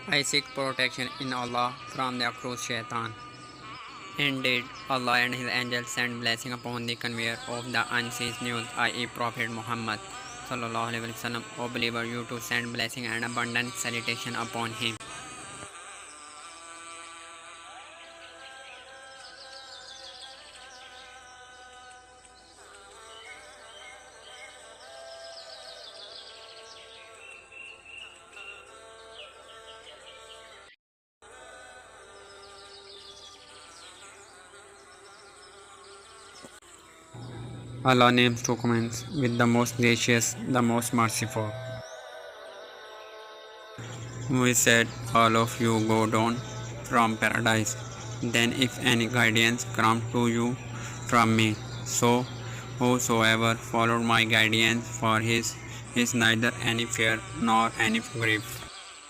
I seek protection in Allah from the accursed shaitan. Indeed, Allah and His angels send blessing upon the conveyor of the unseen news, i.e. Prophet Muhammad sallallahu alaihi wasallam. O believer, you too send blessing and abundant salutation upon him. Allah names two commands with the most gracious, the most merciful. We said, all of you go down from paradise. Then if any guidance come to you from me, so whosoever followed my guidance, for his is neither any fear nor any grief.